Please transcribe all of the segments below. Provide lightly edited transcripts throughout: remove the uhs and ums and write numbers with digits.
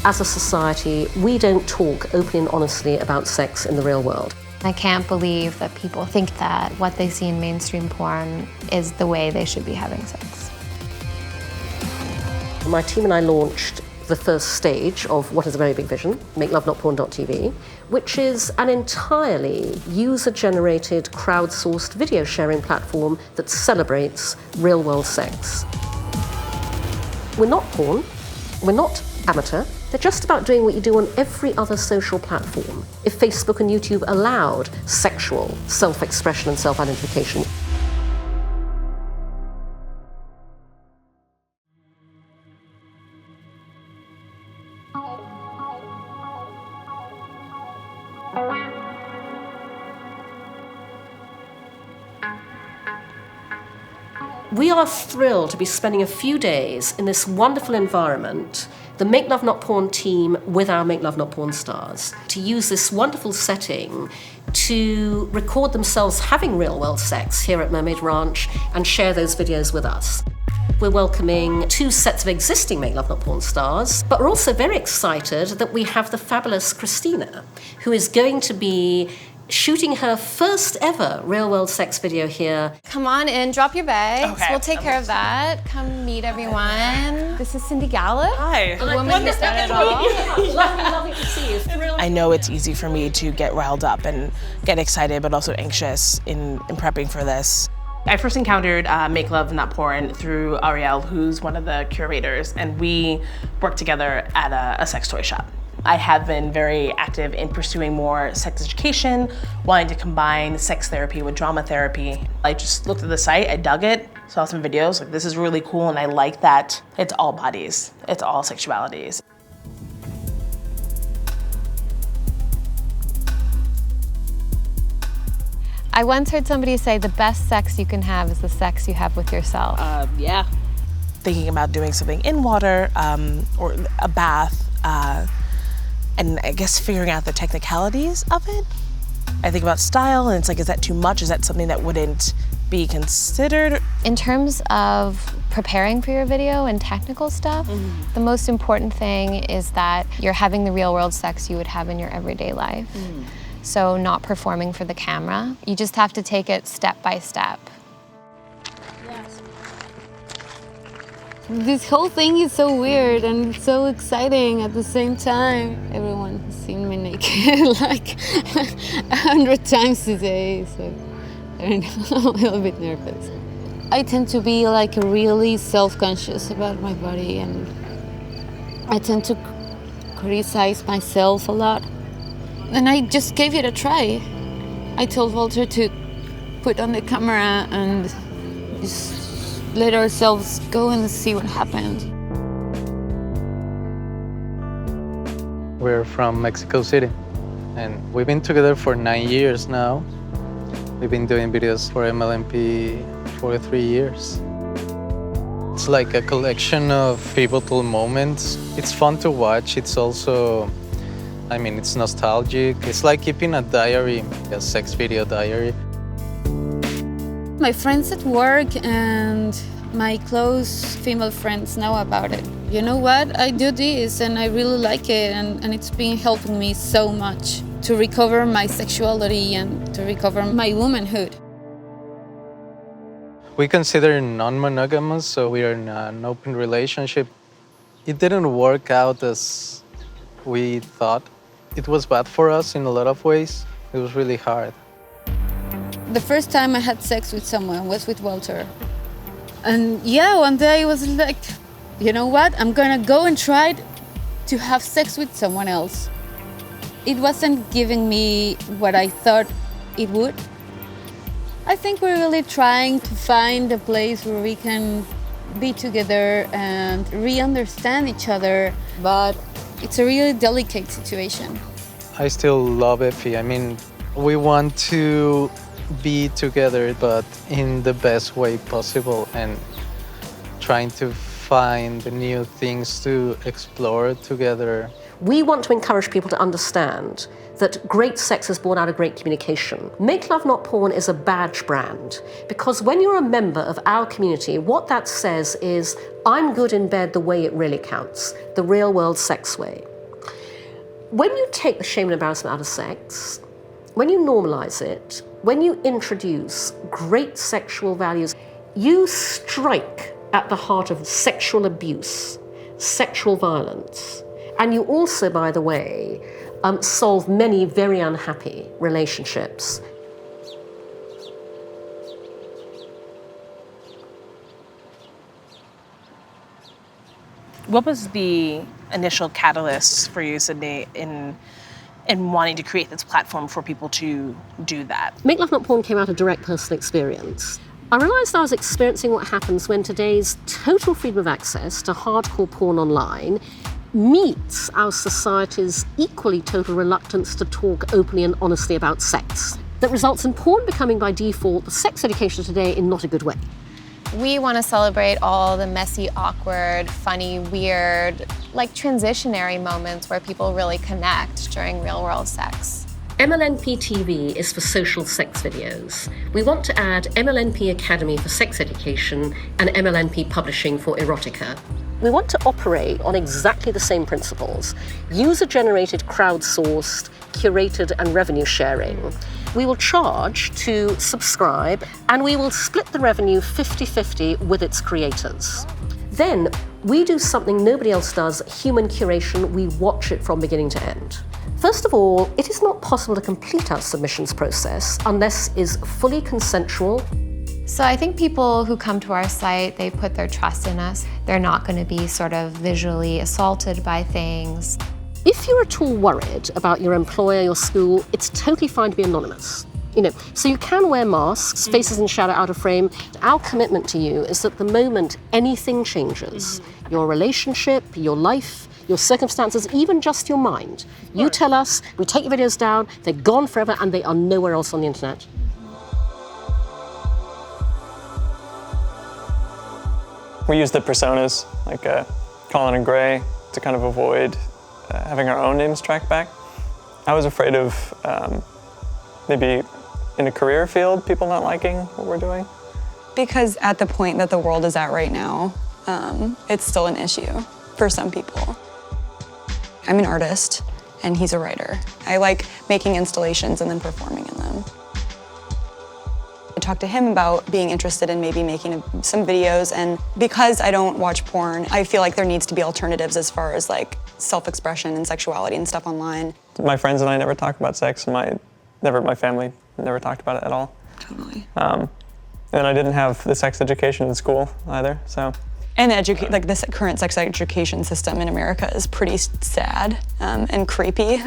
as a society, we don't talk openly and honestly about sex in the real world. I can't believe that people think that what they see in mainstream porn is the way they should be having sex. My team and I launched the first stage of what is a very big vision, MakeLoveNotPorn.tv, which is an entirely user-generated, crowdsourced video sharing platform that celebrates real-world sex. We're not porn, we're not amateur, they're just about doing what you do on every other social platform. If Facebook and YouTube allowed sexual self-expression and self-identification. We are thrilled to be spending a few days in this wonderful environment, the Make Love Not Porn team with our Make Love Not Porn stars, to use this wonderful setting to record themselves having real-world sex here at Mermaid Ranch and share those videos with us. We're welcoming 2 sets of existing Make Love Not Porn stars, but we're also very excited that we have the fabulous Christina, who is going to be shooting her first ever real-world sex video here. Come on in, drop your bags. Okay. We'll take care of that. Come meet everyone. This is Cindy Gallup. Hi. The woman who said it all. Lovely to see you. I know it's easy for me to get riled up and get excited, but also anxious in prepping for this. I first encountered Make Love Not Porn through Ariel, who's one of the curators, and we worked together at a sex toy shop. I have been very active in pursuing more sex education, wanting to combine sex therapy with drama therapy. I just looked at the site, I dug it, saw some videos, like this is really cool, and I like that it's all bodies, it's all sexualities. I once heard somebody say the best sex you can have is the sex you have with yourself. Yeah. Thinking about doing something in water or a bath, and I guess figuring out the technicalities of it. I think about style, and it's like, is that too much? Is that something that wouldn't be considered? In terms of preparing for your video and technical stuff, the most important thing is that you're having the real world sex you would have in your everyday life. So not performing for the camera. You just have to take it step by step. This whole thing is so weird and so exciting at the same time. Everyone has seen me naked like 100 times today, so I don't know, I'm a little bit nervous. I tend to be like really self-conscious about my body, and I tend to criticize myself a lot. And I just gave it a try. I told Walter to put on the camera and just let ourselves go and see what happened. We're from Mexico City, and we've been together for 9 years now. We've been doing videos for MLMP for 3 years. It's like a collection of pivotal moments. It's fun to watch. It's also, I mean, it's nostalgic. It's like keeping a diary, a sex video diary. My friends at work and my close female friends know about it. You know what? I do this and I really like it, and it's been helping me so much to recover my sexuality and to recover my womanhood. We consider non-monogamous, so we are in an open relationship. It didn't work out as we thought. It was bad for us in a lot of ways. It was really hard. The first time I had sex with someone was with Walter. And yeah, one day I was like, you know what? I'm gonna go and try to have sex with someone else. It wasn't giving me what I thought it would. I think we're really trying to find a place where we can be together and re-understand each other, but it's a really delicate situation. I still love Effie. I mean, we want to be together, but in the best way possible, and trying to find new things to explore together. We want to encourage people to understand that great sex is born out of great communication. Make Love Not Porn is a badge brand, because when you're a member of our community, what that says is, I'm good in bed the way it really counts, the real world sex way. When you take the shame and embarrassment out of sex, when you normalize it, when you introduce great sexual values, you strike at the heart of sexual abuse, sexual violence. And you also, by the way, solve many very unhappy relationships. What was the initial catalyst for you, Sydney, in wanting to create this platform for people to do that? Make Love Not Porn came out of direct personal experience. I realised I was experiencing what happens when today's total freedom of access to hardcore porn online meets our society's equally total reluctance to talk openly and honestly about sex. That results in porn becoming by default the sex education today in not a good way. We want to celebrate all the messy, awkward, funny, weird, like transitionary moments where people really connect during real-world sex. MLNP TV is for social sex videos. We want to add MLNP Academy for sex education and MLNP Publishing for erotica. We want to operate on exactly the same principles: user-generated, crowdsourced, curated, and revenue sharing. We will charge to subscribe, and we will split the revenue 50-50 with its creators. Then we do something nobody else does, human curation. We watch it from beginning to end. First of all, it is not possible to complete our submissions process unless it is fully consensual. So I think people who come to our site, they put their trust in us. They're not going to be sort of visually assaulted by things. If you're at all worried about your employer, your school, it's totally fine to be anonymous. So you can wear masks, faces in shadow, out of frame. Our commitment to you is that the moment anything changes, your relationship, your life, your circumstances, even just your mind, you tell us, we take your videos down, they're gone forever, and they are nowhere else on the internet. We use the personas, like Colin and Gray, to kind of avoid having our own names tracked back. I was afraid of maybe in a career field, people not liking what we're doing. Because at the point that the world is at right now, it's still an issue for some people. I'm an artist, and he's a writer. I like making installations and then performing in them. I talked to him about being interested in maybe making some videos, and because I don't watch porn, I feel like there needs to be alternatives as far as like self-expression and sexuality and stuff online. My friends and I never talk about sex. My family never talked about it at all. Totally. And I didn't have the sex education in school either, so. And like this current sex education system in America is pretty sad and creepy.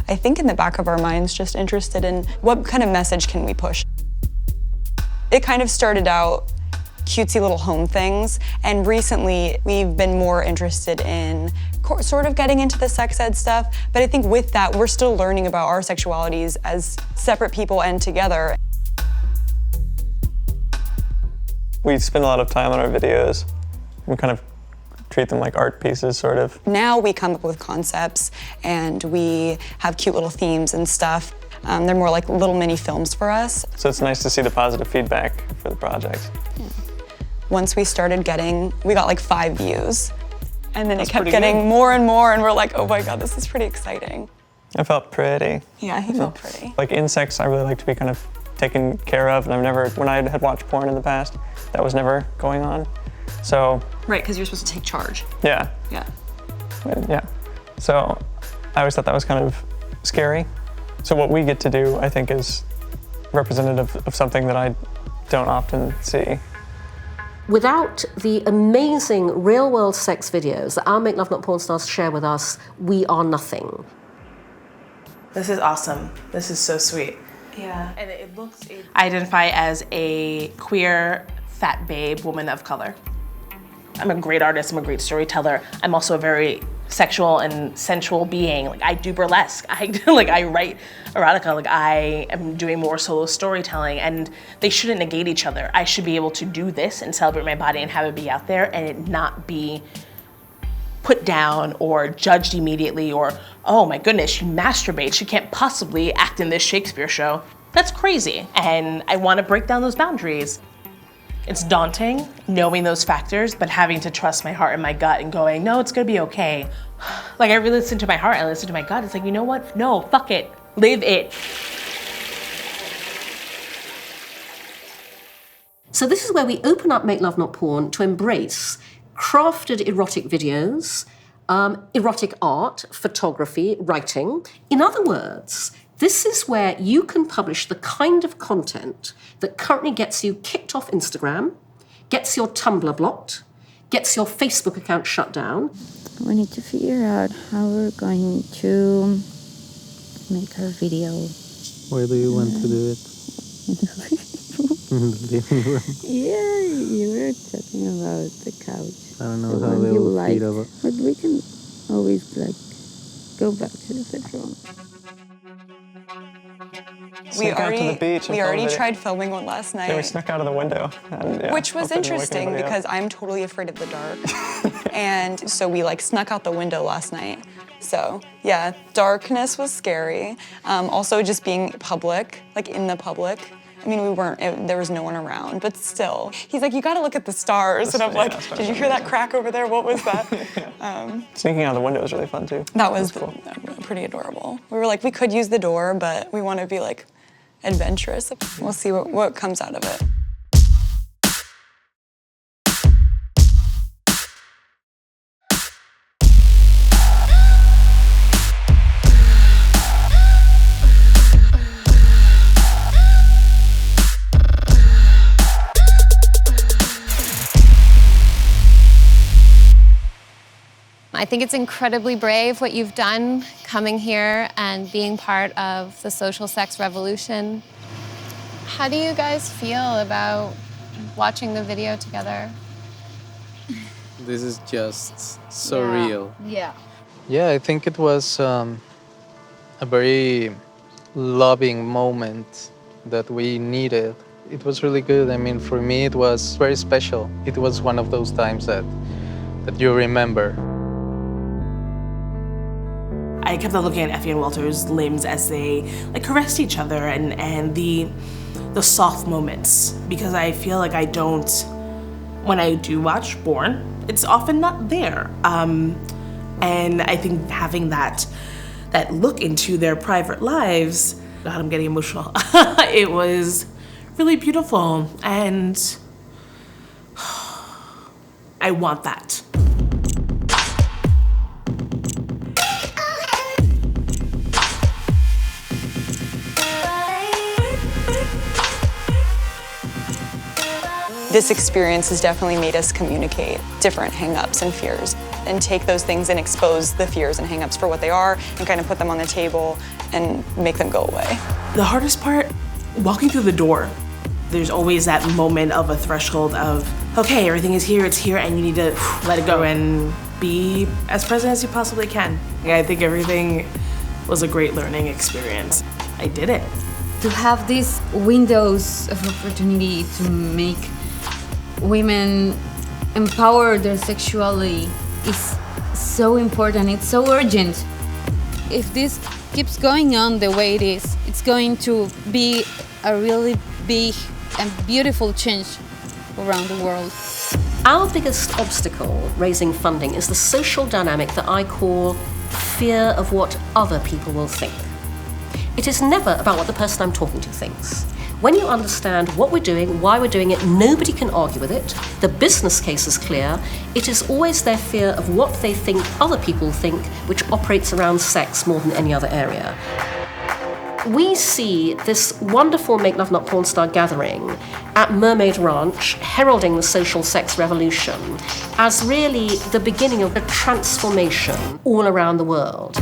I think in the back of our minds, just interested in what kind of message can we push. It kind of started out cutesy little home things, and recently we've been more interested in sort of getting into the sex ed stuff, but I think with that, we're still learning about our sexualities as separate people and together. We spend a lot of time on our videos. We kind of treat them like art pieces, sort of. Now we come up with concepts, and we have cute little themes and stuff. They're more like little mini films for us. So it's nice to see the positive feedback for the project. Yeah. Once we started we got like 5 views. And then it kept getting more and more, and we're like, oh my God, this is pretty exciting. I felt pretty. Yeah, he felt pretty. Like in sex, I really like to be kind of taken care of, and when I had watched porn in the past, that was never going on. So. Right, because you're supposed to take charge. Yeah. Yeah. Yeah. So I always thought that was kind of scary. So what we get to do, I think, is representative of something that I don't often see. Without the amazing real-world sex videos that our Make Love Not Porn stars share with us, we are nothing. This is awesome. This is so sweet. Yeah. And I identify as a queer, fat babe, woman of color. I'm a great artist, I'm a great storyteller. I'm also a very sexual and sensual being. Like, I do burlesque, I write erotica, like I am doing more solo storytelling, and they shouldn't negate each other. I should be able to do this and celebrate my body and have it be out there and it not be put down or judged immediately, or, oh my goodness, she masturbates, she can't possibly act in this Shakespeare show. That's crazy, and I want to break down those boundaries. It's daunting knowing those factors, but having to trust my heart and my gut and going, no, it's gonna be okay. Like I really listen to my heart, I listen to my gut. It's like, you know what? No, fuck it, live it. So this is where we open up Make Love Not Porn to embrace crafted erotic videos, erotic art, photography, writing. In other words, this is where you can publish the kind of content that currently gets you kicked off Instagram, gets your Tumblr blocked, gets your Facebook account shut down. We need to figure out how we're going to make our video. Where do you want to do it? In the living room? Yeah, you were talking about the couch. I don't know The how one they you will like, feel about. but we can always go back to the bedroom. Sneak out to the beach and we film already video. tried filming one last night. Yeah, we snuck out of the window. And, yeah, Which was hopefully didn't wake interesting anybody up. because I'm totally afraid of the dark. And so we snuck out the window last night. So yeah, darkness was scary. Also just being public, in the public. I mean, there was no one around, but still. He's like, you gotta look at the stars. And I'm like, did you hear that crack over there? What was that? Sneaking out the window was really fun too. That was cool. pretty adorable. We were like, we could use the door, but we want to be adventurous. We'll see what comes out of it. I think it's incredibly brave what you've done coming here and being part of the social sex revolution. How do you guys feel about watching the video together? This is just surreal. Yeah. Yeah, I think it was a very loving moment that we needed. It was really good. I mean, for me, it was very special. It was one of those times that you remember. I kept on looking at Effie and Walter's limbs as they caressed each other and the soft moments, because I feel like when I do watch porn, it's often not there. And I think having that look into their private lives, God, I'm getting emotional. It was really beautiful, and I want that. This experience has definitely made us communicate different hang-ups and fears and take those things and expose the fears and hang-ups for what they are and kind of put them on the table and make them go away. The hardest part, walking through the door. There's always that moment of a threshold of, okay, everything is here, it's here, and you need to let it go and be as present as you possibly can. I think everything was a great learning experience. I did it. To have these windows of opportunity to make women empower their sexuality is so important. It's so urgent. If this keeps going on the way it is, it's going to be a really big and beautiful change around the world. Our biggest obstacle raising funding is the social dynamic that I call fear of what other people will think. It is never about what the person I'm talking to thinks. When you understand what we're doing, why we're doing it, nobody can argue with it. The business case is clear. It is always their fear of what they think other people think, which operates around sex more than any other area. We see this wonderful Make Love Not Porn star gathering at Mermaid Ranch, heralding the social sex revolution, as really the beginning of a transformation all around the world.